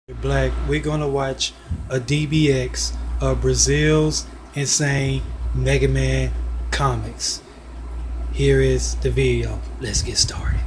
Black, we're gonna watch a DBX of Brazil's insane Mega Man comics. Here is the video. Let's get started.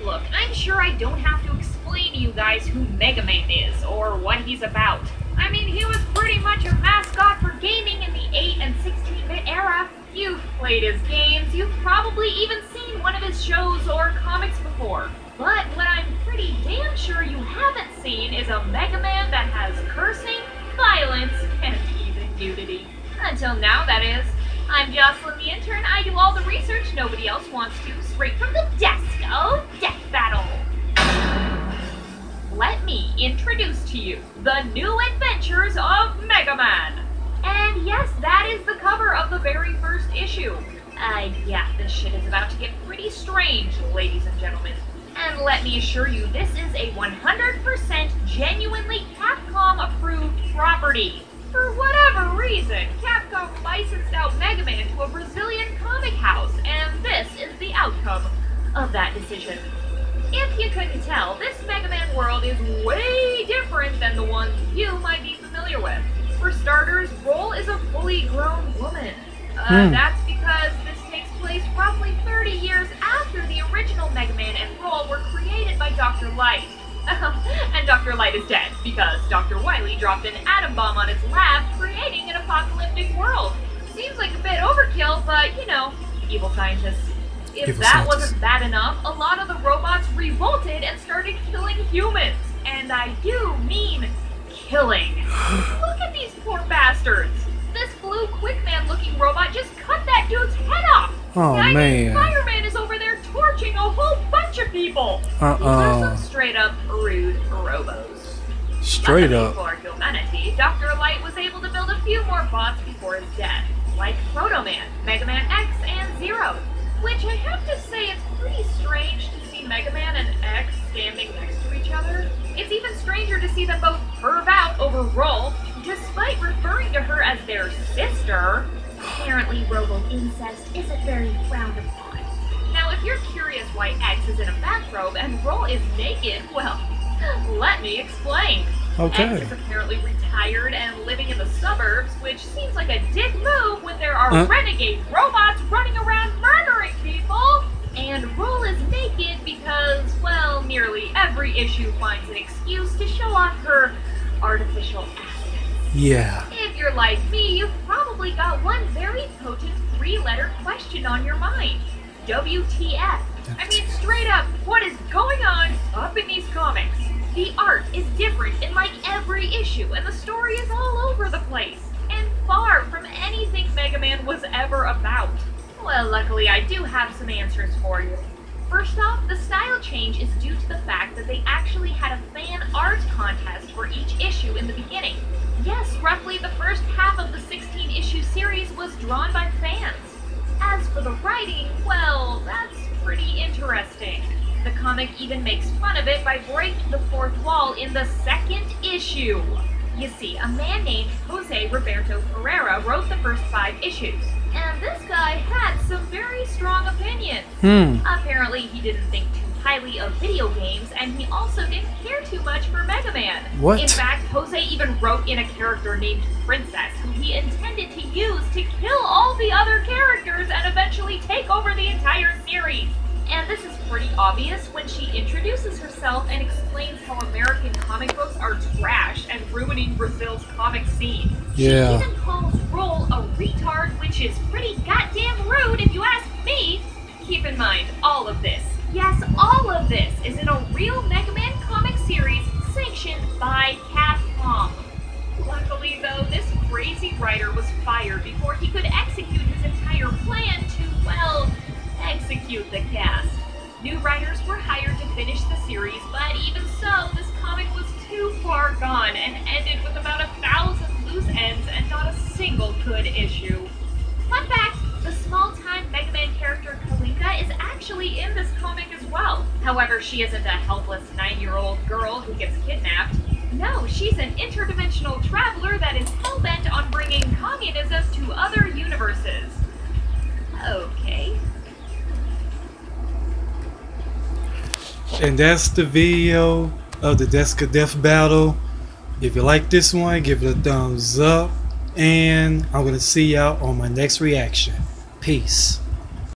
Look, I'm sure I don't have to explain to you guys who Mega Man is or what he's about. I mean, he was pretty much a mascot for gaming in the 8 and 16-bit era. You've played his games, you've probably even seen one of his shows or comics before. But what I'm pretty damn sure you haven't seen is a Mega Man that has cursing, violence, and even nudity. Until now, that is. I'm Jocelyn the intern. I do all the research nobody else wants to, straight from the desk of Death Battle. Let me introduce to you the new adventures of Mega Man. And yes, that is the cover of the very first issue. Yeah, this shit is about to get pretty strange, ladies and gentlemen. And let me assure you, this is a 100% genuinely Capcom-approved property. For whatever reason, Capcom licensed out Mega Man to a Brazilian comic house, and this is the outcome of that decision. If you couldn't tell, this Mega Man world is way different than the ones you might be familiar with. For starters, Roll is a fully grown woman. That's because this takes place roughly 30 years after the original Mega Man and Roll were created by Dr. Light. And Dr. Light is dead because Dr. Wily dropped an atom bomb on his lab, creating an apocalyptic world. Seems like a bit overkill, but you know, evil scientists. If that wasn't bad enough, a lot of the robots revolted and started killing humans. And I do mean killing. Look at these poor bastards. This blue Quickman looking robot just cut that dude's head off. Oh, man. Fireman is over there torching a whole bunch of people. These are some straight up rude robos. Straight Luckily up. for humanity, Dr. Light was able to build a few more bots before his death, like Proto Man, Mega Man X, and Zero. Which I have to say, it's pretty strange to see Mega Man and X standing next to each other. It's even stranger to see them both perv out over Roll, despite referring to her as their sister. Apparently, robo incest isn't very frowned upon. Now, if you're curious why X is in a bathrobe and Roll is naked, well, let me explain. Okay. X is apparently retired and living in the suburbs, which seems like a dick move when there are renegade robots running around murdering people. And Roll is naked because, well, nearly every issue finds an excuse to show off her artificial assets. Yeah. If you're like me, you've probably got one very potent 3-letter question on your mind. WTF? I mean, straight up, what is going on up in these comics? The art is different in like every issue, and the story is all over the place, and far from anything Mega Man was ever about. Well, luckily I do have some answers for you. First off, the style change is due to the fact that they actually had a fan art contest for each issue in the beginning. Yes, roughly the first half of the 16-issue series was drawn by fans. As for the writing, well, that's pretty interesting. The comic even makes fun of it by breaking the fourth wall in the second issue. You see, a man named Jose Roberto Ferreira wrote the first 5 issues, and this guy had some very strong opinions. Apparently, he didn't think too highly of video games, and he also didn't care too much for Mega Man. What? In fact, Jose even wrote in a character named Princess, who he intended to use to kill all the other characters and eventually take over the entire series. And this is pretty obvious when she introduces herself and explains how American comic books are trash and ruining Brazil's comic scene. Yeah. She even calls Roll a retard, which is pretty goddamn rude if you ask me. Keep in mind, all of this, yes, all of this is in a real Mega Man comic series sanctioned by Capcom. Luckily, though, this crazy writer was fired before he could execute his entire plan to, well, execute the cast. New writers were hired to finish the series, but even so, this comic was too far gone and ended with about 1,000 loose ends and not a single good issue. Fun fact, the small-time Mega Man character Kalinka is actually in this comic as well. However, she isn't a helpless 9-year-old girl who gets kidnapped. No, she's an interdimensional traveler that is hell-bent on bringing communism to other universes. Okay. And that's the video of the Desk of Death battle. If you like this one, give it a thumbs up. And I'm going to see y'all on my next reaction. Peace.